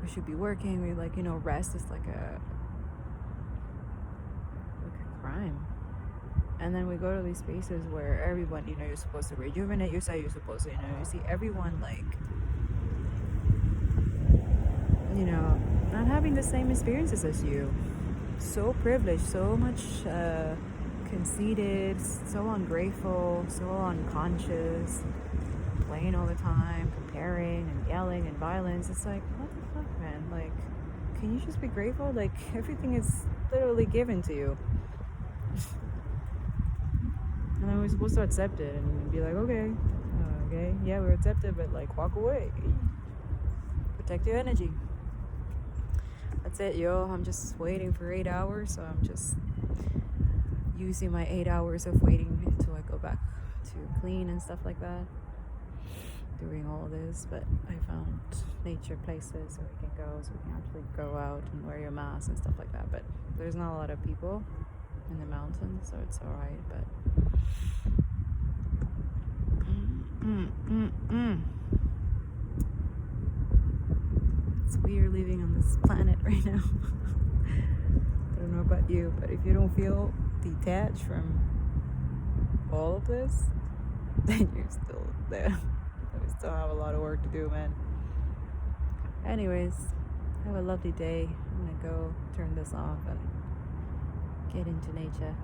we should be working. We like, rest is like a crime. And then we go to these spaces where everyone, you're supposed to rejuvenate yourself. You're supposed to, you see everyone like, not having the same experiences as you. So privileged, so much conceited, so ungrateful, so unconscious, playing all the time, comparing and yelling and violence. It's like, what the fuck, man? Like, can you just be grateful? Like, everything is literally given to you. And then we're supposed to accept it and be like, okay, yeah, we're accepted, but like, walk away. Protect your energy. That's it, yo. I'm just waiting for 8 hours, so I'm just using my 8 hours of waiting until I go back to clean and stuff like that. Doing all this, but I found nature places where we can go, so we can actually go out and wear your mask and stuff like that. But there's not a lot of people in the mountains, so it's alright. But it's weird living on this planet right now. I don't know about you, but if you don't feel detached from all of this, then you're still there. We still have a lot of work to do, man. Anyways, have a lovely day. I'm gonna go turn this off and get into nature.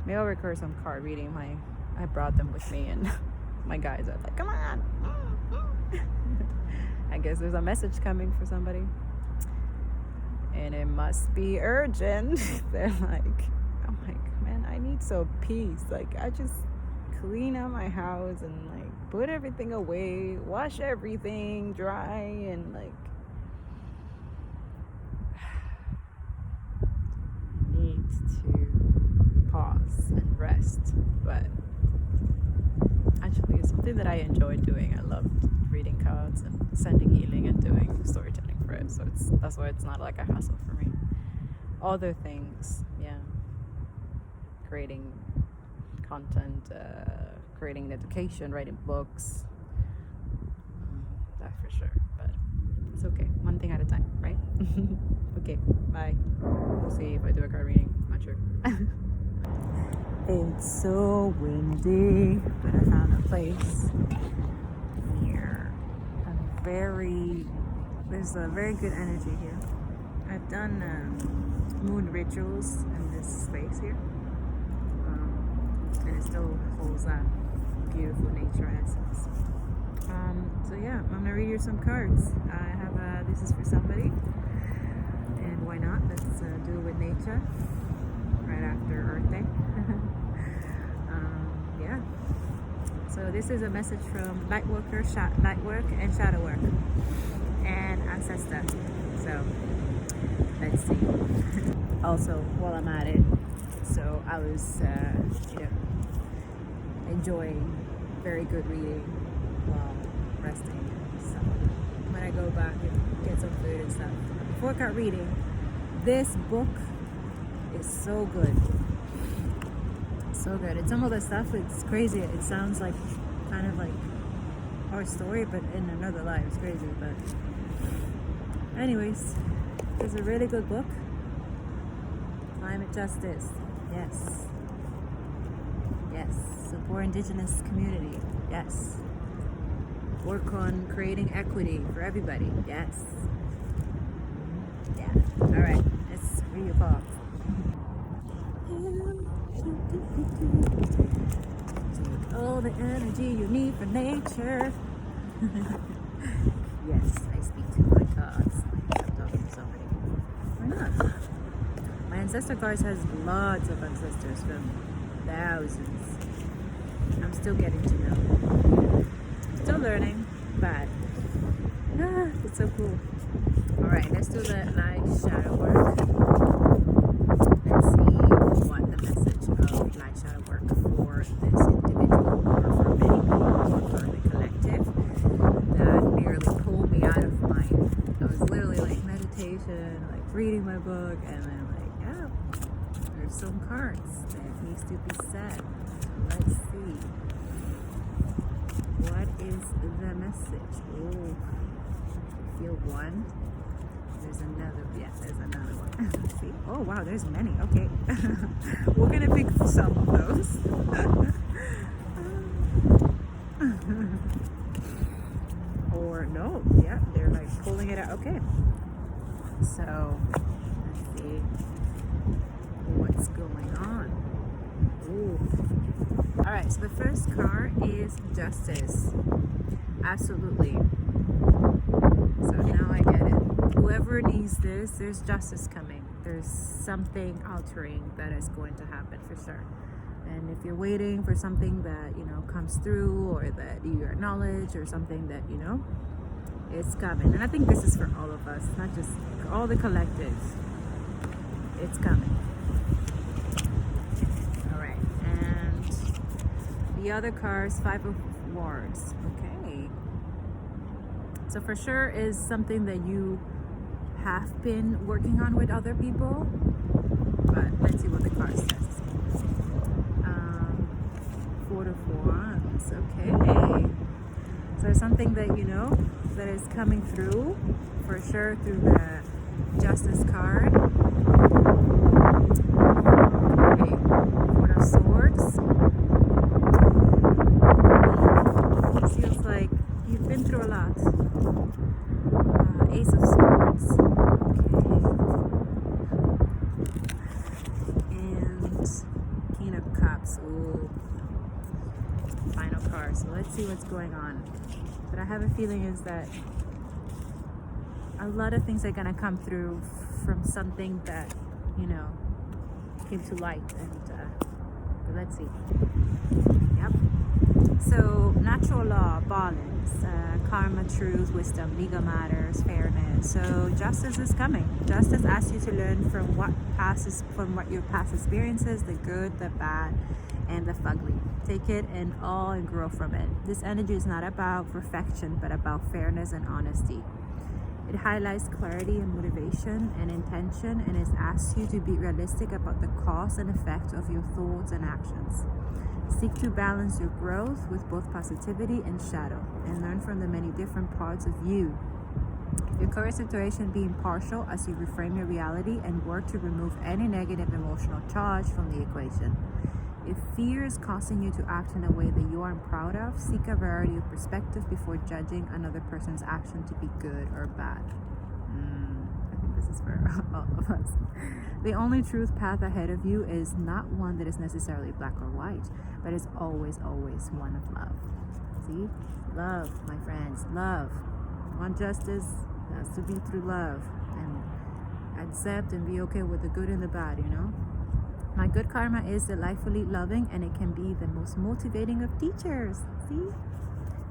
Maybe I'll record some card reading. I brought them with me, and my guys are like, come on. I guess there's a message coming for somebody, and it must be urgent. They're like, I'm like, man, I need some peace. Like, I just clean out my house and like put everything away, wash everything dry, and like need to pause and rest. But actually, it's something that I enjoy doing. I love reading cards and sending healing and doing storytelling for it. So that's why it's not like a hassle for me. Other things, yeah, creating content, creating education, writing books, that for sure. But it's okay, one thing at a time, right? Okay, bye. We'll see if I do a card reading. I'm not sure. It's so windy, but I found a place near there's a very good energy here. I've done moon rituals in this space here, and it still holds that beautiful nature essence. So yeah, I'm gonna read you some cards. I have this is for somebody, and why not? Let's do it with nature right after Earth Day. Yeah. So this is a message from Lightwork and Shadow Work and Ancestor. So let's see. Also, while I'm at it, so I was enjoying very good reading while resting. So when I go back and get some food and stuff, before I start reading, this book is so good. So good. And some of the stuff, it's crazy. It sounds like kind of like our story, but in another life. It's crazy. But anyways, it's a really good book. Climate justice. Yes. Yes. Support indigenous community. Yes. Work on creating equity for everybody. Yes. Yeah. All right. Let's read your call. All the energy you need for nature. Yes, I speak to my cards. I'm talking to somebody. Why not? My ancestor cards has lots of ancestors from thousands. I'm still getting to know. Still learning, but it's so cool. Alright, let's do the light shadow work. Let's see what the message of light shadow work for this individual, or for many people, or for the collective, that nearly pulled me out of I was literally like meditation, like reading my book, and then I'm like, yeah, there's some cards that needs to be said. Let's see. What is the message? Oh, feel one. There's another, yeah, there's another one. See? Oh wow, there's many. Okay. We're gonna pick some of those. Or no, yeah, they're like pulling it out. Okay. So let's see what's going on. Ooh. All right, so the first card is Justice. Absolutely. So now I get it. Whoever needs this, there's justice coming. There's something altering that is going to happen for sure. And if you're waiting for something that, you know, comes through, or that you acknowledge, or something that, you know, it's coming. And I think this is for all of us, not just all the collectives. It's coming. All right. And the other cards, Five of Wands. Okay. So for sure is something that you have been working on with other people. But let's see what the card says. Four of Wands. Okay. So something that, you know, that is coming through for sure through the Justice card. Okay. Four of Swords. It feels like you've been through a lot. Ace of Swords. Okay. And King of Cups. Ooh. Final card. So let's see what's going on. But I have a feeling is that a lot of things are gonna come through from something that, you know, came to light. And but let's see. Yep. So natural law, balance, karma, truth, wisdom, legal matters, fairness. So justice is coming. Justice asks you to learn from what your past experiences, the good, the bad, and the fugly. Take it in all and grow from it. This energy is not about perfection, but about fairness and honesty. It highlights clarity and motivation and intention, and it asks you to be realistic about the cause and effect of your thoughts and actions. Seek to balance your growth with both positivity and shadow, and learn from the many different parts of you. Your current situation be impartial as you reframe your reality and work to remove any negative emotional charge from the equation. If fear is causing you to act in a way that you aren't proud of, seek a variety of perspectives before judging another person's action to be good or bad. I think this is for all of us. The only truth path ahead of you is not one that is necessarily black or white, but is always, always one of love. See? Love, my friends, love. Want justice? It has to be through love. And accept and be okay with the good and the bad, you know? My good karma is delightfully loving, and it can be the most motivating of teachers. See?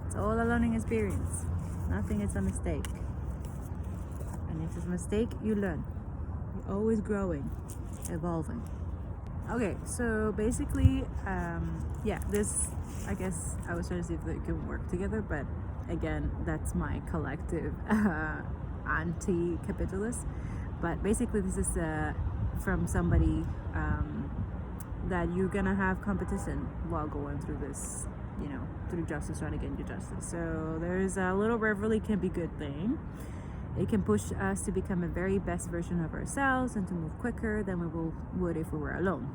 It's all a learning experience. Nothing is a mistake. And if it's a mistake, you learn. You're always growing, evolving. Okay, so basically, yeah, this, I guess I was trying to see if they can work together, but again, that's my collective anti-capitalist. But basically, this is from somebody that you're gonna have competition while going through this, you know, through justice, trying to get into justice. So there's a little rivalry can be a good thing. It can push us to become a very best version of ourselves and to move quicker than we would if we were alone.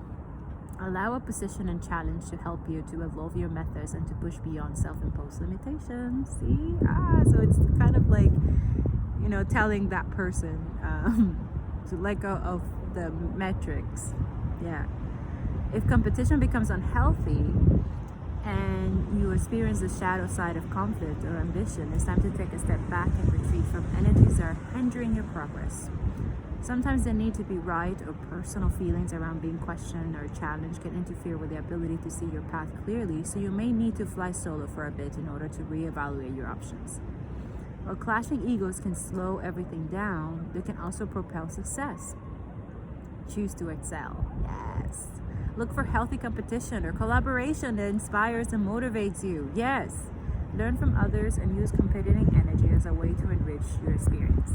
Allow a position and challenge to help you to evolve your methods and to push beyond self-imposed limitations. See? So it's kind of like, you know, telling that person to let go of the metrics. Yeah. If competition becomes unhealthy and you experience the shadow side of conflict or ambition, it's time to take a step back and retreat from energies that are hindering your progress. Sometimes the need to be right or personal feelings around being questioned or challenged can interfere with the ability to see your path clearly, so you may need to fly solo for a bit in order to reevaluate your options. While clashing egos can slow everything down, they can also propel success. Choose to excel. Yes. Look for healthy competition or collaboration that inspires and motivates you. Yes. Learn from others and use competing energy as a way to enrich your experience.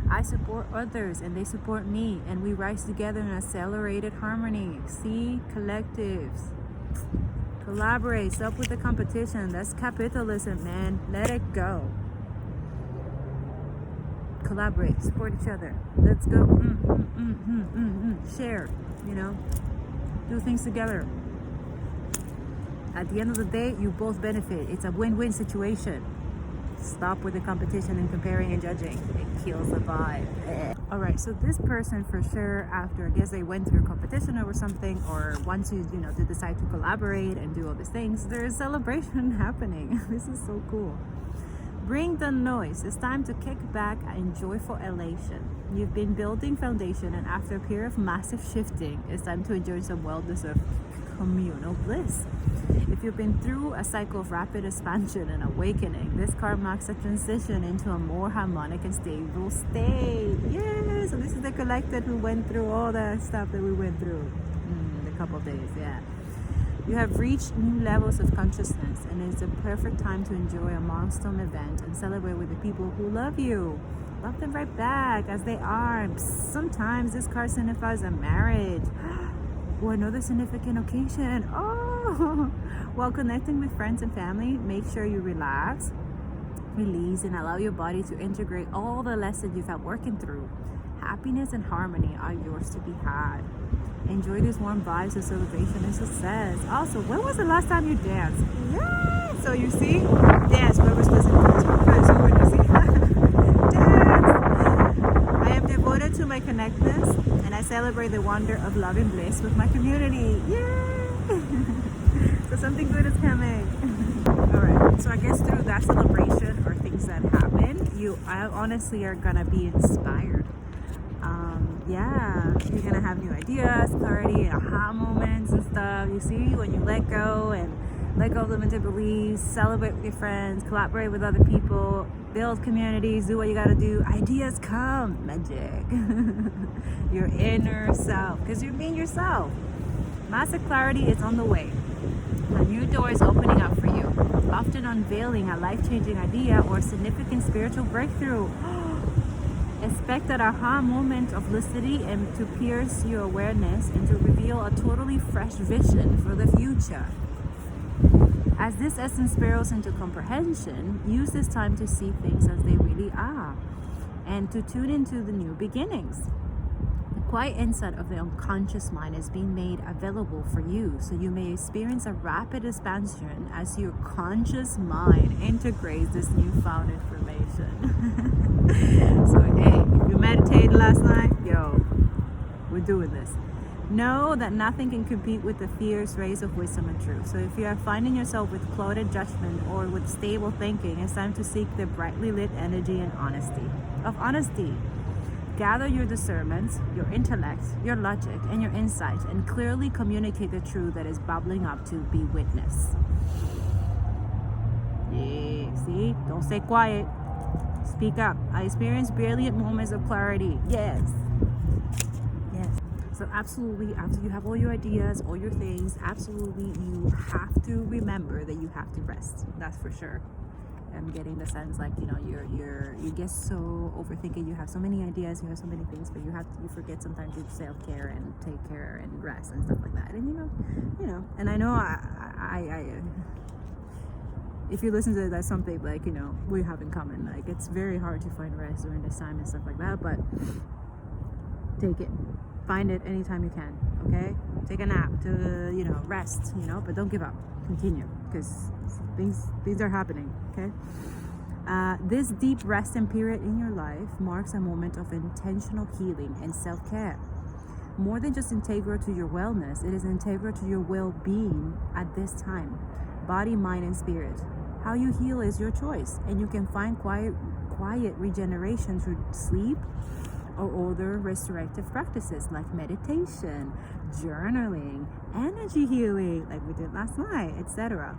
I support others and they support me, and we rise together in accelerated harmony. See? Collectives. Collaborate. Stop with the competition. That's capitalism, man. Let it go. collaborate, support each other. Let's go. Share, you know, do things together. At the end of the day, you both benefit. It's a win-win situation. Stop with the competition and comparing and judging. It kills the vibe. All right, so this person for sure, after I guess they went through competition over something, or want to, you know, to decide to collaborate and do all these things, there is celebration happening. This is so cool. Bring the noise. It's time to kick back in joyful elation. You've been building foundation, and after a period of massive shifting, it's time to enjoy some well-deserved communal bliss. If you've been through a cycle of rapid expansion and awakening, this card marks a transition into a more harmonic and stable state. Yeah, so this is the collected who went through all the stuff that we went through in a couple of days. Yeah. You have reached new levels of consciousness, and it's a perfect time to enjoy a milestone event and celebrate with the people who love you. Love them right back as they are. Sometimes this card signifies a marriage or another significant occasion. Oh, while connecting with friends and family, make sure you relax, release, and allow your body to integrate all the lessons you've had working through. Happiness and harmony are yours to be had. Enjoy these warm vibes of celebration and success. Also, when was the last time you danced? Yeah! So you see, dance. Whoever's listening to this podcast, who would see? Dance! I am devoted to my connectedness, and I celebrate the wonder of love and bliss with my community. Yay! So something good is coming. Alright, so I guess through that celebration or things that happen, you honestly are gonna be inspired. Yeah, you're gonna have new ideas, clarity, aha moments and stuff. You see, when you let go of limited beliefs, celebrate with your friends, collaborate with other people, build communities, do what you gotta do, ideas come. Magic. Your inner self, because you're being yourself. Massive clarity is on the way. A new door is opening up for you, often unveiling a life-changing idea or significant spiritual breakthrough. Expect that aha moment of lucidity and to pierce your awareness and to reveal a totally fresh vision for the future. As this essence spirals into comprehension, use this time to see things as they really are and to tune into the new beginnings. The quiet insight of the unconscious mind is being made available for you, so you may experience a rapid expansion as your conscious mind integrates this newfound information. So hey, if you meditated last night, yo, we're doing this. Know that nothing can compete with the fierce rays of wisdom and truth. So if you are finding yourself with clouded judgment or with stable thinking, it's time to seek the brightly lit energy and honesty. Gather your discernments, your intellect, your logic, and your insight, and clearly communicate the truth that is bubbling up to be witnessed. Yeah, see? Don't stay quiet. Speak up. I experience brilliant moments of clarity. Yes. So absolutely, after you have all your ideas, all your things, absolutely you have to remember that you have to rest. That's for sure. I'm getting the sense like, you know, you get so overthinking, you have so many ideas, you have so many things, but you forget sometimes to self-care and take care and rest and stuff like that. And you know, and I know I if you listen to it, that's something like, you know, we have in common. Like, it's very hard to find rest during this time and stuff like that, but take it. Find it anytime you can, okay? Take a nap to, you know, rest, you know, but don't give up. Continue, because things are happening, okay? This deep resting period in your life marks a moment of intentional healing and self-care. More than just integral to your wellness, it is integral to your well-being at this time. Body, mind, and spirit. How you heal is your choice, and you can find quiet regeneration through sleep or other restorative practices like meditation, journaling, energy healing, like we did last night, etc.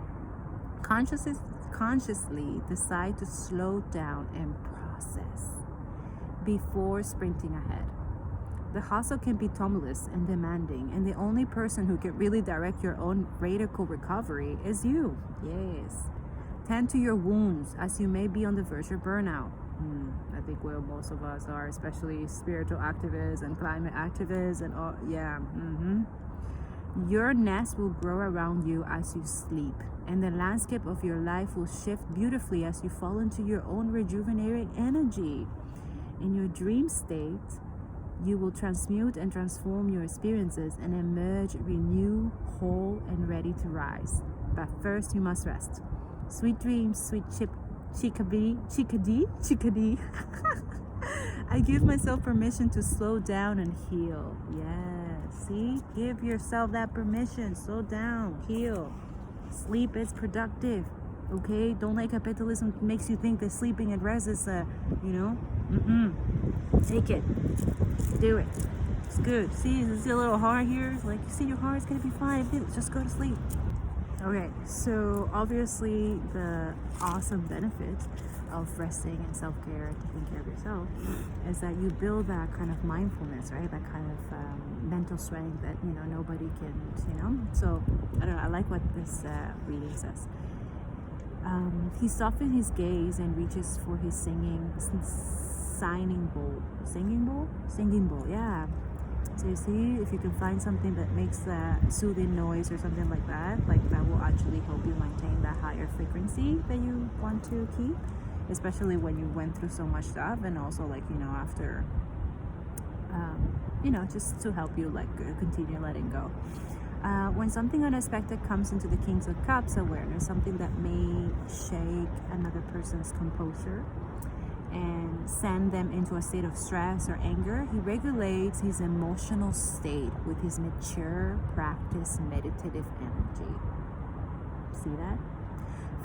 Consciously decide to slow down and process before sprinting ahead. The hustle can be tumultuous and demanding, and the only person who can really direct your own radical recovery is you. Yes. Tend to your wounds, as you may be on the verge of burnout. I think where most of us are, especially spiritual activists and climate activists and all. Yeah. Your nest will grow around you as you sleep, and the landscape of your life will shift beautifully as you fall into your own rejuvenating energy. In your dream state, you will transmute and transform your experiences and emerge renewed, whole, and ready to rise. But first, you must rest. Sweet dreams, sweet chickadee. I give myself permission to slow down and heal. Yeah, see? Give yourself that permission. Slow down, heal. Sleep is productive. Okay? Don't let capitalism makes you think that sleeping and rest is, Take it. Do it. It's good. See, it's a little hard here. Like, you see your heart is going to be fine. Just go to sleep. Okay, so obviously the awesome benefits of resting and self-care and taking care of yourself is that you build that kind of mindfulness, right? That kind of mental strength that, nobody can, So, I don't know, I like what this reading says. He softens his gaze and reaches for his singing bowl, yeah. So you see, if you can find something that makes a soothing noise or something like that will actually help you maintain that higher frequency that you want to keep, especially when you went through so much stuff, and also after, just to help you continue letting go. When something unexpected comes into the Kings of Cups awareness, something that may shake another person's composure and send them into a state of stress or anger, he regulates his emotional state with his mature, practiced, meditative energy. See that?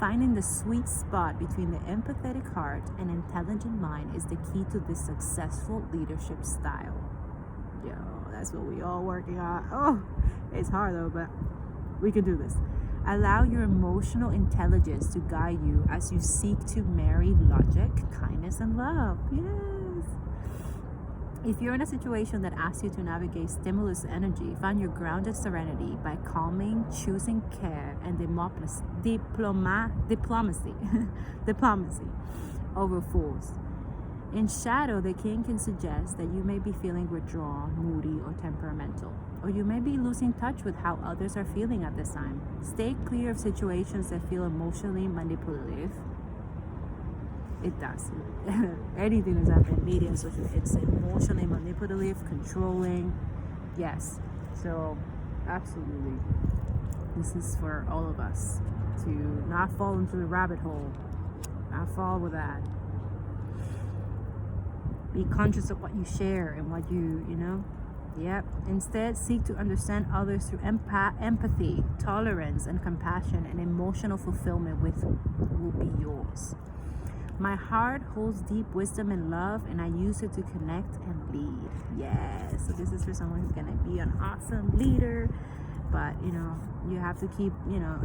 Finding the sweet spot between the empathetic heart and intelligent mind is the key to this successful leadership style. Yo, that's what we all working on. Oh, it's hard though, but we can do this. Allow your emotional intelligence to guide you as you seek to marry logic, kindness, and love. Yes. If you're in a situation that asks you to navigate stimulus energy, find your grounded serenity by calming, choosing care, and diplomacy over fools. In shadow, the king can suggest that you may be feeling withdrawn, moody, or temperamental, or you may be losing touch with how others are feeling at this time. Stay clear of situations that feel emotionally manipulative. It does. Anything that's happening, media and social, it's emotionally manipulative, controlling. Yes. So, absolutely. This is for all of us to not fall into the rabbit hole. Not fall with that. Be conscious of what you share and what you. Yep. Instead, seek to understand others through empathy, tolerance, and compassion, and emotional fulfillment will be yours. My heart holds deep wisdom and love, and I use it to connect and lead. Yes. So this is for someone who's going to be an awesome leader, but, you have to keep,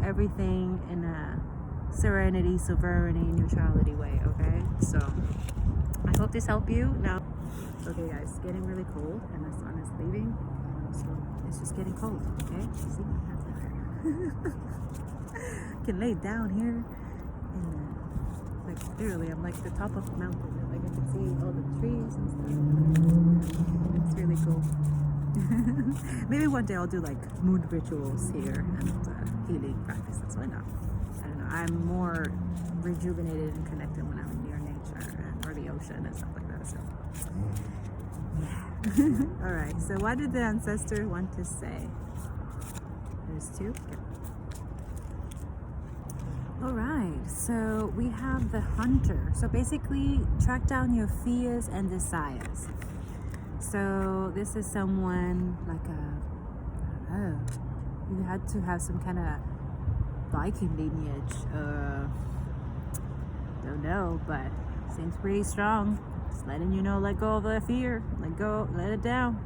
everything in a serenity, sovereignty, neutrality way, okay? So I hope this helped you. Now, okay guys, it's getting really cold and the sun is leaving, so it's just getting cold, okay? See my hands are can lay down here and literally I'm the top of the mountain, I can see all the trees and stuff. It's really cool. Maybe one day I'll do moon rituals here and healing practices. Why not? I don't know, I'm more rejuvenated and connected when I'm near nature or the ocean and stuff like that, so yeah. All right, so what did the ancestor want to say? There's two. All right, so we have the hunter. So basically, track down your fears and desires. So this is someone you had to have some kind of Viking lineage. Don't know, but seems pretty strong. Just letting you know, let go of the fear. Let it down.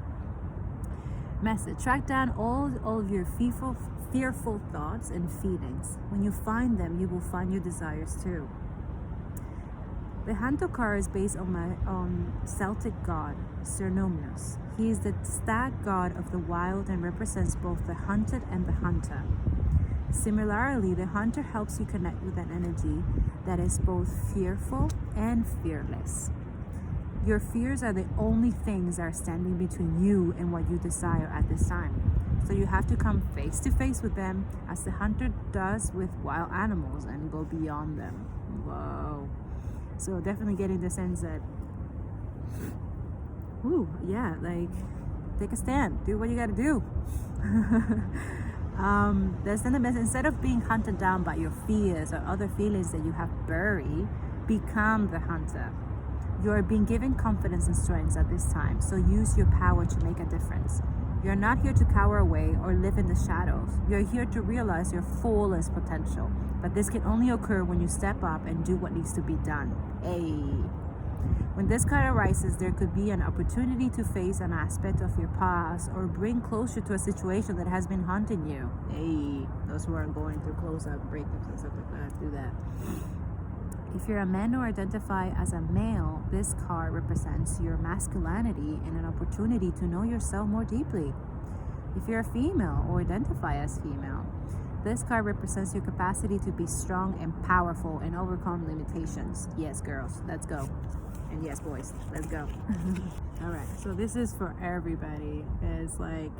Message: track down all of your fearful thoughts and feelings. When you find them, you will find your desires too. The Hunter card is based on Celtic god Cernomnos. He is the stag god of the wild and represents both the hunted and the hunter. Similarly, the hunter helps you connect with an energy that is both fearful and fearless. Your fears are the only things that are standing between you and what you desire at this time. So you have to come face to face with them, as the hunter does with wild animals, and go beyond them. Whoa. So definitely getting the sense that Ooh, yeah, like take a stand, do what you gotta do. Instead of being hunted down by your fears or other feelings that you have buried, become the hunter. You are being given confidence and strength at this time, so use your power to make a difference. You're not here to cower away or live in the shadows. You're here to realize your fullest potential. But this can only occur when you step up and do what needs to be done. Hey. When this card arises, there could be an opportunity to face an aspect of your past or bring closure to a situation that has been haunting you. Hey, those who are going through close-up breakups and stuff like that, do that. If you're a man or identify as a male, this card represents your masculinity and an opportunity to know yourself more deeply. If you're a female or identify as female, this card represents your capacity to be strong and powerful and overcome limitations. Yes, girls, let's go. And yes, boys, let's go. All right, so this is for everybody. It's like,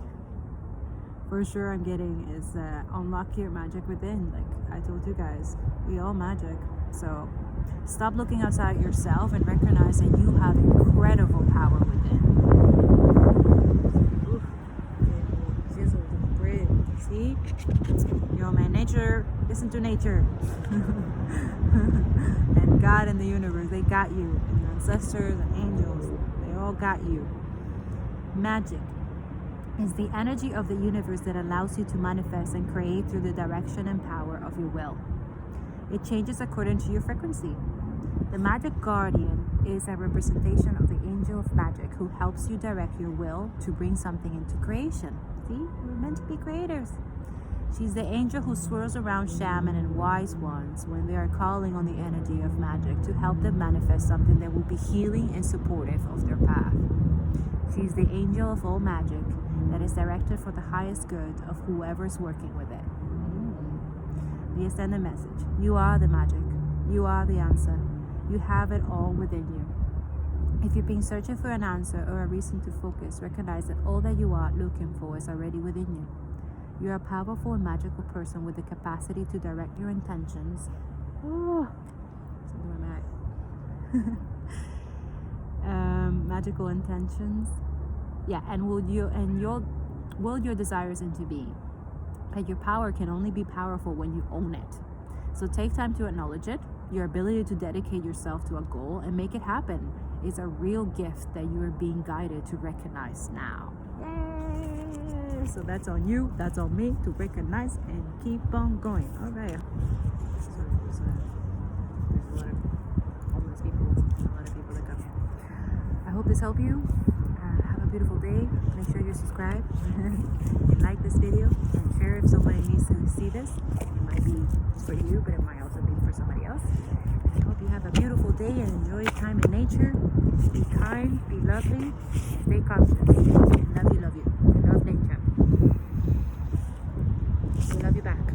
for sure I'm getting is unlock your magic within. Like I told you guys, we all magic. So stop looking outside yourself and recognize that you have incredible power within. Oof. See? Yo, man, nature, listen to nature. And God and the universe, they got you. And your ancestors and angels, they all got you. Magic is the energy of the universe that allows you to manifest and create through the direction and power of your will. It changes according to your frequency. The magic guardian is a representation of the angel of magic who helps you direct your will to bring something into creation. See, we're meant to be creators. She's the angel who swirls around shaman and wise ones when they are calling on the energy of magic to help them manifest something that will be healing and supportive of their path. She's the angel of all magic that is directed for the highest good of whoever's working with it. The extended message. You are the magic. You are the answer. You have it all within you. If you've been searching for an answer or a reason to focus, recognize that all that you are looking for is already within you. You are a powerful and magical person with the capacity to direct your intentions. Oh, magical intentions. Yeah, and will your desires into being. But your power can only be powerful when you own it. So take time to acknowledge it. Your ability to dedicate yourself to a goal and make it happen is a real gift that you are being guided to recognize now. Yay! So that's on you, that's on me to recognize and keep on going. All right. Sorry, there's a lot of homeless people, a lot of people that come. I hope this helped you. Have a beautiful day. Make sure you subscribe and like this video and share if somebody needs to see this. It might be for you, but it might also be for somebody else. I hope you have a beautiful day and enjoy your time in nature. Be kind, be lovely, stay conscious. Love you, love you. Love nature. We love you back.